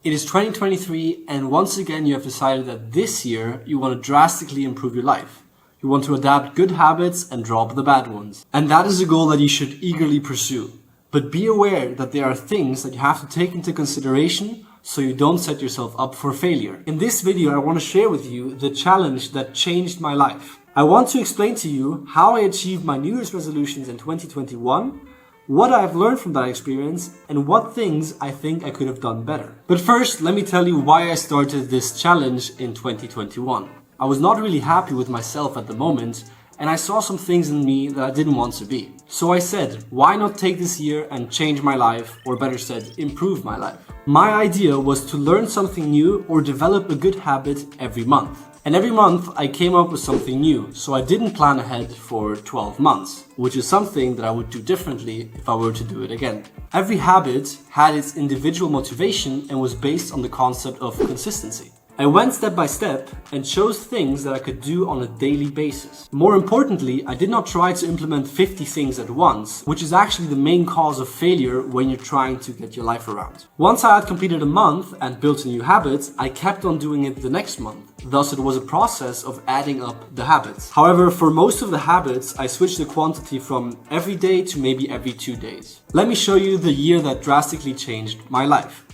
It is 2023 and once again you have decided that this year you want to drastically improve your life. You want to adapt good habits and drop the bad ones. And that is a goal that you should eagerly pursue. But be aware that there are things that you have to take into consideration so you don't set yourself up for failure. In this video I want to share with you the challenge that changed my life. I want to explain to you how I achieved my New Year's resolutions in 2021, what I've learned from that experience, and what things I think I could have done better. But first, let me tell you why I started this challenge in 2021. I was not really happy with myself at the moment, and I saw some things in me that I didn't want to be. So I said, why not take this year and change my life, or better said, improve my life? My idea was to learn something new or develop a good habit every month. And every month I came up with something new, so I didn't plan ahead for 12 months, which is something that I would do differently if I were to do it again. Every habit had its individual motivation and was based on the concept of consistency. I went step by step and chose things that I could do on a daily basis. More importantly, I did not try to implement 50 things at once, which is actually the main cause of failure when you're trying to get your life around. Once I had completed a month and built a new habit, I kept on doing it the next month. Thus, it was a process of adding up the habits. However, for most of the habits, I switched the quantity from every day to maybe every 2 days. Let me show you the year that drastically changed my life.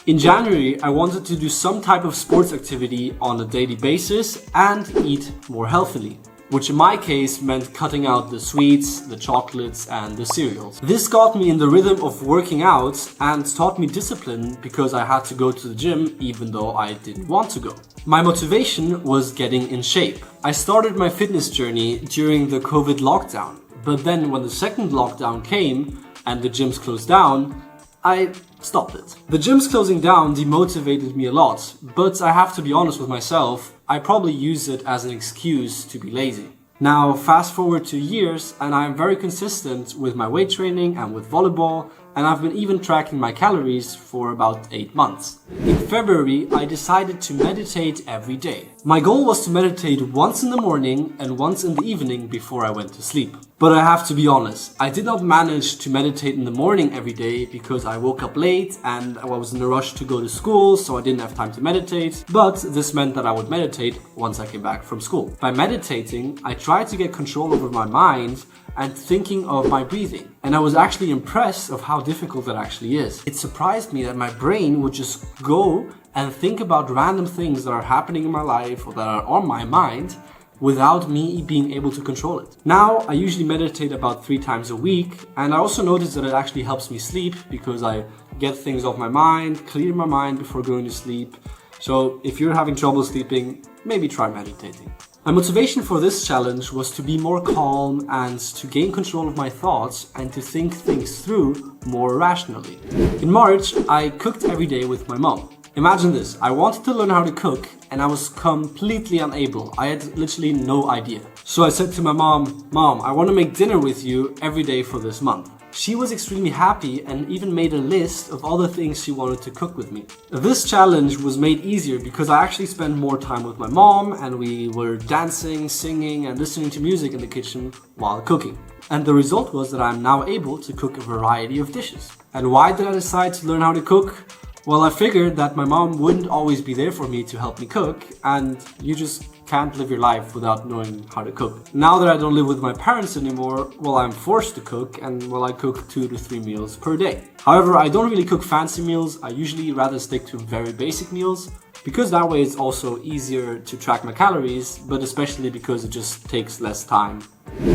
In January, I wanted to do some type of sports activity on a daily basis and eat more healthily, which in my case meant cutting out the sweets, the chocolates and the cereals. This got me in the rhythm of working out and taught me discipline because I had to go to the gym even though I didn't want to go. My motivation was getting in shape. I started my fitness journey during the COVID lockdown, but then when the second lockdown came and the gyms closed down, I stopped it. The gyms closing down demotivated me a lot, but I have to be honest with myself, I probably used it as an excuse to be lazy. Now fast forward 2 years and I am very consistent with my weight training and with volleyball, and I've been even tracking my calories for about 8 months. In February, I decided to meditate every day. My goal was to meditate once in the morning and once in the evening before I went to sleep. But I have to be honest, I did not manage to meditate in the morning every day because I woke up late and I was in a rush to go to school, so I didn't have time to meditate. But this meant that I would meditate once I came back from school. By meditating, I tried to get control over my mind and thinking of my breathing. And I was actually impressed of how difficult that actually is. It surprised me that my brain would just go and think about random things that are happening in my life or that are on my mind without me being able to control it. Now, I usually meditate about 3 times a week, and I also notice that it actually helps me sleep because I get things off my mind, clear my mind before going to sleep. So if you're having trouble sleeping, maybe try meditating. My motivation for this challenge was to be more calm and to gain control of my thoughts and to think things through more rationally. In March, I cooked every day with my mom. Imagine this, I wanted to learn how to cook and I was completely unable. I had literally no idea. So I said to my mom, I want to make dinner with you every day for this month. She was extremely happy and even made a list of all the things she wanted to cook with me. This challenge was made easier because I actually spent more time with my mom and we were dancing, singing and listening to music in the kitchen while cooking. And the result was that I'm now able to cook a variety of dishes. And why did I decide to learn how to cook? Well, I figured that my mom wouldn't always be there for me to help me cook, and you just can't live your life without knowing how to cook. Now that I don't live with my parents anymore, well, I'm forced to cook, and well, I cook 2 to 3 meals per day. However, I don't really cook fancy meals. I usually rather stick to very basic meals, because that way it's also easier to track my calories, but especially because it just takes less time.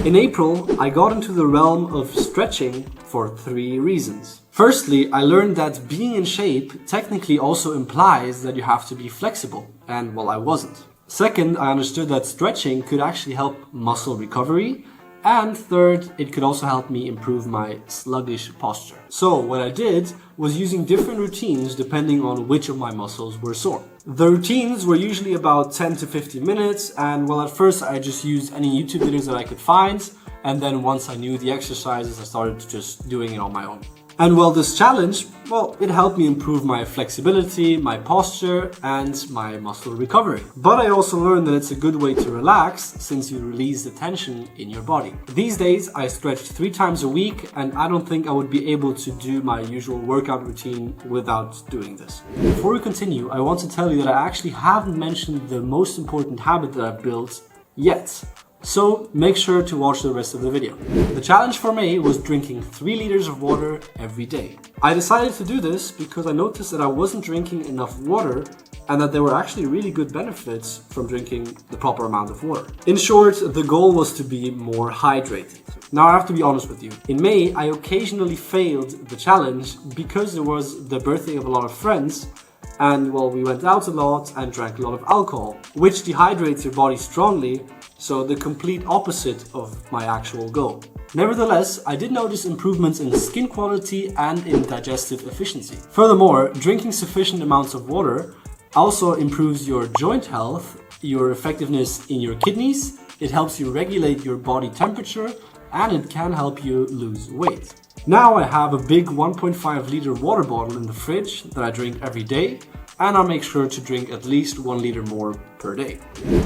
In April, I got into the realm of stretching for 3 reasons. Firstly, I learned that being in shape technically also implies that you have to be flexible, and well, I wasn't. Second, I understood that stretching could actually help muscle recovery, and third, it could also help me improve my sluggish posture. So what I did was using different routines depending on which of my muscles were sore. The routines were usually about 10 to 15 minutes, and well, at first I just used any YouTube videos that I could find, and then once I knew the exercises, I started just doing it on my own. And well, this challenge, well, it helped me improve my flexibility, my posture, and my muscle recovery. But I also learned that it's a good way to relax since you release the tension in your body. These days, I stretch 3 times a week, and I don't think I would be able to do my usual workout routine without doing this. Before we continue, I want to tell you that I actually haven't mentioned the most important habit that I've built yet. So make sure to watch the rest of the video. The challenge for me was drinking 3 liters of water every day. I decided to do this because I noticed that I wasn't drinking enough water and that there were actually really good benefits from drinking the proper amount of water. In short, the goal was to be more hydrated. Now I have to be honest with you. In May, I occasionally failed the challenge because it was the birthday of a lot of friends. And well, we went out a lot and drank a lot of alcohol, which dehydrates your body strongly, so the complete opposite of my actual goal. Nevertheless, I did notice improvements in skin quality and in digestive efficiency. Furthermore, drinking sufficient amounts of water also improves your joint health, your effectiveness in your kidneys, it helps you regulate your body temperature, and it can help you lose weight. Now I have a big 1.5 liter water bottle in the fridge that I drink every day, and I'll make sure to drink at least 1 liter more per day.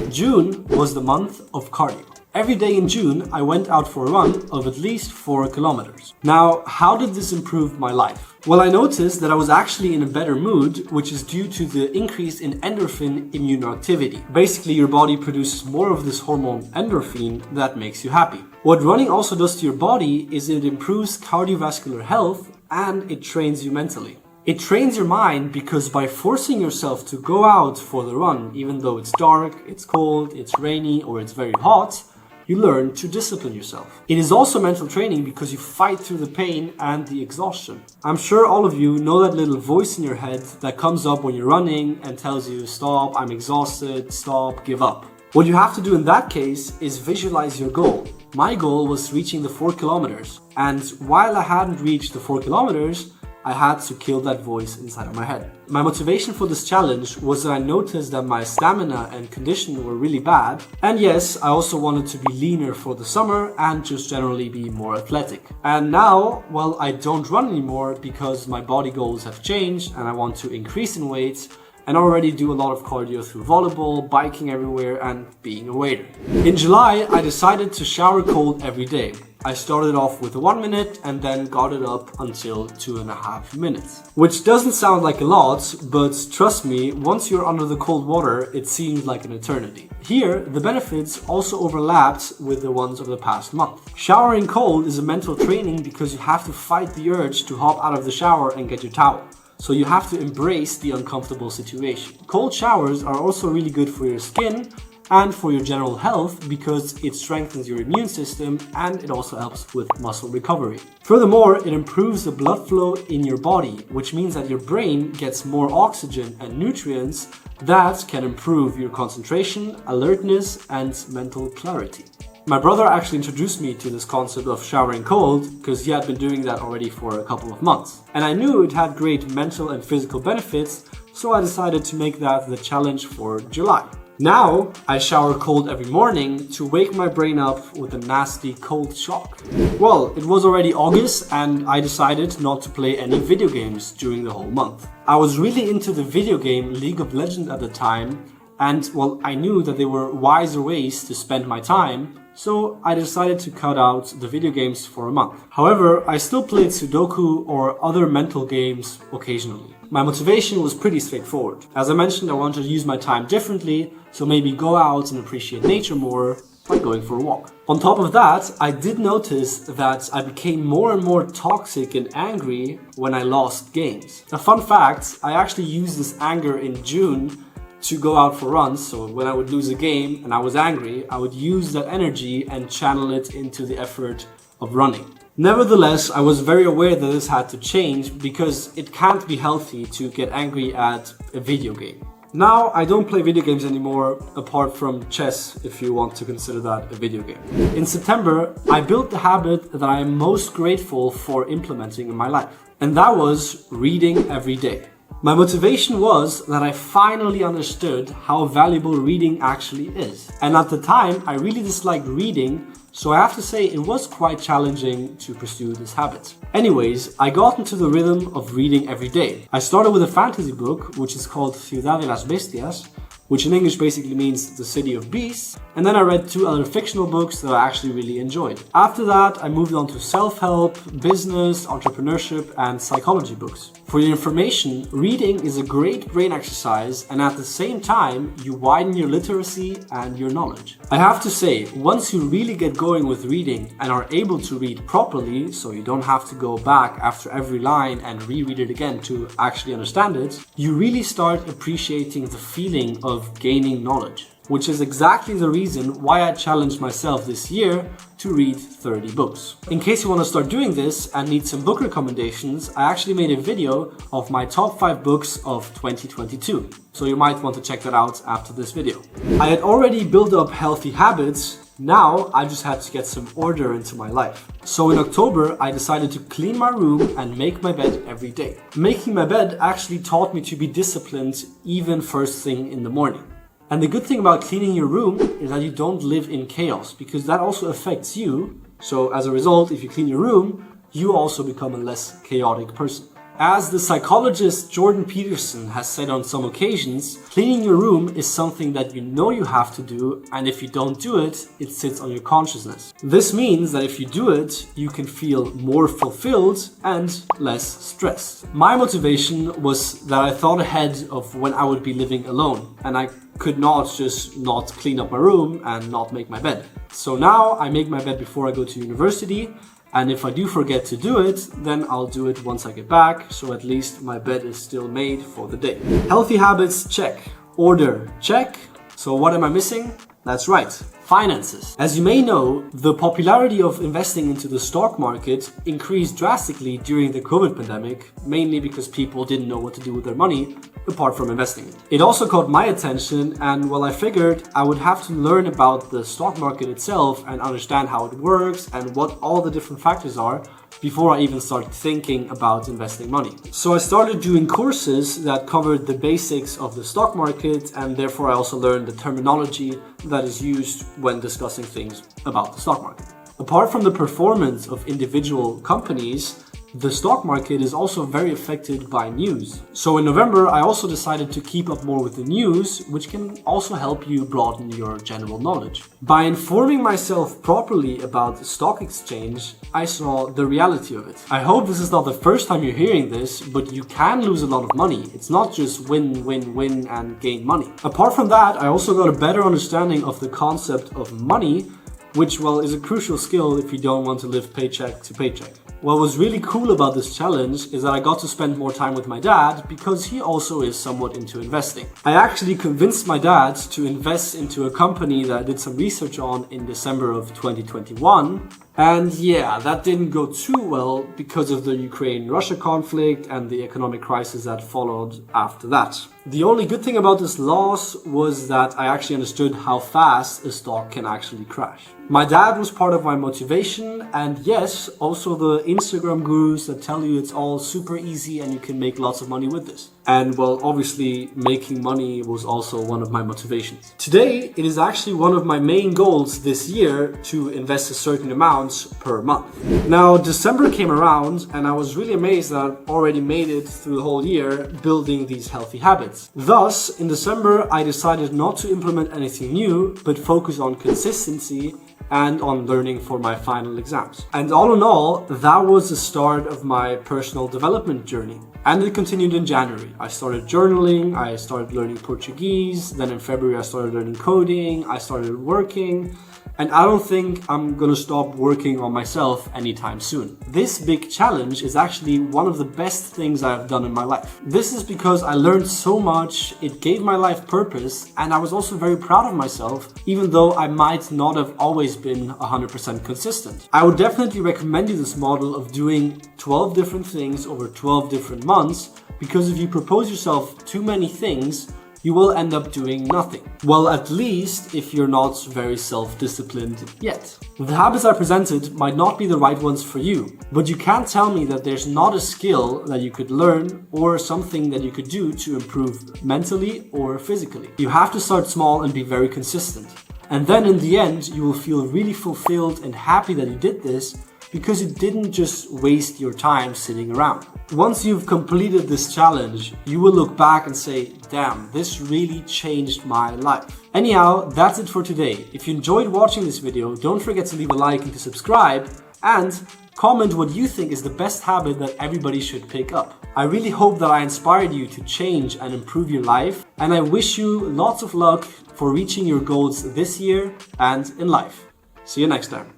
June was the month of cardio. Every day in June, I went out for a run of at least 4 kilometers. Now, how did this improve my life? Well, I noticed that I was actually in a better mood, which is due to the increase in endorphin immunoactivity. Basically, your body produces more of this hormone endorphin that makes you happy. What running also does to your body is it improves cardiovascular health and it trains you mentally. It trains your mind because by forcing yourself to go out for the run, even though it's dark, it's cold, it's rainy, or it's very hot, you learn to discipline yourself. It is also mental training because you fight through the pain and the exhaustion. I'm sure all of you know that little voice in your head that comes up when you're running and tells you, stop, I'm exhausted, stop, give up. What you have to do in that case is visualize your goal. My goal was reaching the 4 kilometers. And while I hadn't reached the 4 kilometers, I had to kill that voice inside of my head. My motivation for this challenge was that I noticed that my stamina and condition were really bad. And yes, I also wanted to be leaner for the summer and just generally be more athletic. And now, well, I don't run anymore because my body goals have changed and I want to increase in weight and already do a lot of cardio through volleyball, biking everywhere, and being a waiter. In July, I decided to shower cold every day. I started off with 1 minute and then got it up until 2.5 minutes. Which doesn't sound like a lot, but trust me, once you're under the cold water, it seems like an eternity. Here, the benefits also overlapped with the ones of the past month. Showering cold is a mental training because you have to fight the urge to hop out of the shower and get your towel. So you have to embrace the uncomfortable situation. Cold showers are also really good for your skin and for your general health because it strengthens your immune system and it also helps with muscle recovery. Furthermore, it improves the blood flow in your body, which means that your brain gets more oxygen and nutrients that can improve your concentration, alertness, and mental clarity. My brother actually introduced me to this concept of showering cold because he had been doing that already for a couple of months. And I knew it had great mental and physical benefits, so I decided to make that the challenge for July. Now, I shower cold every morning to wake my brain up with a nasty cold shock. Well, it was already August and I decided not to play any video games during the whole month. I was really into the video game League of Legends at the time, and well, I knew that there were wiser ways to spend my time, so I decided to cut out the video games for a month. However, I still played Sudoku or other mental games occasionally. My motivation was pretty straightforward. As I mentioned, I wanted to use my time differently, so maybe go out and appreciate nature more by going for a walk. On top of that, I did notice that I became more and more toxic and angry when I lost games. A fun fact, I actually used this anger in June to go out for runs, so when I would lose a game and I was angry, I would use that energy and channel it into the effort of running. Nevertheless, I was very aware that this had to change because it can't be healthy to get angry at a video game. Now, I don't play video games anymore, apart from chess, if you want to consider that a video game. In September, I built the habit that I am most grateful for implementing in my life, and that was reading every day. My motivation was that I finally understood how valuable reading actually is. And at the time, I really disliked reading, so I have to say it was quite challenging to pursue this habit. Anyways, I got into the rhythm of reading every day. I started with a fantasy book, which is called Ciudad de las Bestias, which in English basically means the City of Beasts, and then I read 2 other fictional books that I actually really enjoyed. After that, I moved on to self-help, business, entrepreneurship, and psychology books. For your information, reading is a great brain exercise, and at the same time, you widen your literacy and your knowledge. I have to say, once you really get going with reading and are able to read properly, so you don't have to go back after every line and reread it again to actually understand it, you really start appreciating the feeling of gaining knowledge, which is exactly the reason why I challenged myself this year to read 30 books. In case you want to start doing this and need some book recommendations, I actually made a video of my top 5 books of 2022. So you might want to check that out after this video. I had already built up healthy habits. Now I just had to get some order into my life. So in October, I decided to clean my room and make my bed every day. Making my bed actually taught me to be disciplined even first thing in the morning. And the good thing about cleaning your room is that you don't live in chaos, because that also affects you. So as a result, if you clean your room, you also become a less chaotic person. As the psychologist Jordan Peterson has said on some occasions, cleaning your room is something that you know you have to do, and if you don't do it, it sits on your consciousness. This means that if you do it, you can feel more fulfilled and less stressed. My motivation was that I thought ahead of when I would be living alone, and I could not just not clean up my room and not make my bed. So now I make my bed before I go to university. And if I do forget to do it, then I'll do it once I get back, so at least my bed is still made for the day. Healthy habits, check. Order, check. So what am I missing? That's right, finances. As you may know, the popularity of investing into the stock market increased drastically during the COVID pandemic, mainly because people didn't know what to do with their money apart from investing it. It also caught my attention, and well, I figured I would have to learn about the stock market itself and understand how it works and what all the different factors are before I even started thinking about investing money. So I started doing courses that covered the basics of the stock market, and therefore I also learned the terminology that is used when discussing things about the stock market. Apart from the performance of individual companies, the stock market is also very affected by news. So in November, I also decided to keep up more with the news, which can also help you broaden your general knowledge. By informing myself properly about the stock exchange, I saw the reality of it. I hope this is not the first time you're hearing this, but you can lose a lot of money. It's not just win, win, win and gain money. Apart from that, I also got a better understanding of the concept of money, which, well, is a crucial skill if you don't want to live paycheck to paycheck. What was really cool about this challenge is that I got to spend more time with my dad because he also is somewhat into investing. I actually convinced my dad to invest into a company that I did some research on in December of 2021. And yeah, that didn't go too well because of the Ukraine-Russia conflict and the economic crisis that followed after that. The only good thing about this loss was that I actually understood how fast a stock can actually crash. My dad was part of my motivation, and yes, also the Instagram gurus that tell you it's all super easy and you can make lots of money with this. And well, obviously making money was also one of my motivations. Today, it is actually one of my main goals this year to invest a certain amount per month. Now, December came around and I was really amazed that I've already made it through the whole year building these healthy habits. Thus, in December, I decided not to implement anything new, but focus on consistency and on learning for my final exams. And all in all, that was the start of my personal development journey. And it continued in January. I started journaling, I started learning Portuguese, then in February I started learning coding, I started working, and I don't think I'm gonna stop working on myself anytime soon. This big challenge is actually one of the best things I've done in my life. This is because I learned so much, it gave my life purpose, and I was also very proud of myself, even though I might not have always been 100% consistent. I would definitely recommend you this model of doing 12 different things over 12 different months, because if you propose yourself too many things, you will end up doing nothing. Well, at least if you're not very self-disciplined yet. The habits I presented might not be the right ones for you, but you can't tell me that there's not a skill that you could learn or something that you could do to improve mentally or physically. You have to start small and be very consistent. And then in the end, you will feel really fulfilled and happy that you did this, because you didn't just waste your time sitting around. Once you've completed this challenge, you will look back and say, damn, this really changed my life. Anyhow, that's it for today. If you enjoyed watching this video, don't forget to leave a like and to subscribe, and comment what you think is the best habit that everybody should pick up. I really hope that I inspired you to change and improve your life, and I wish you lots of luck for reaching your goals this year and in life. See you next time.